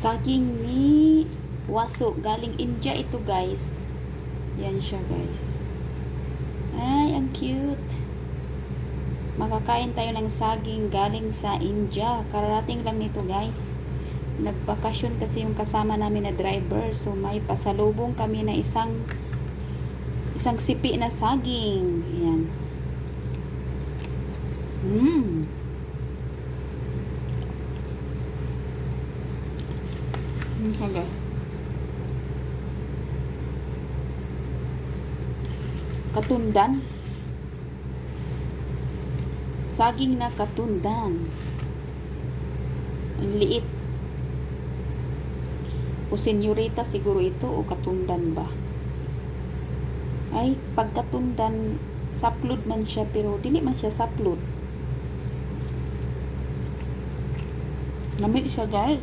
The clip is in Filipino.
Saging ni Waso. Galing India ito, guys. Yan siya, guys. Ay, ang cute. Makakain tayo ng saging galing sa India. Kararating lang nito, guys. Nagbakasyon kasi yung kasama namin na driver. So, may pasalubong kami na isang sipi na saging. Yan. Okay. Katundan. Saging na katundan. Ang liit. O senyorita siguro ito o katundan ba? Ay, pagkatundan, saplod man siya pero dili man siya saplod. Lamig siya, guys.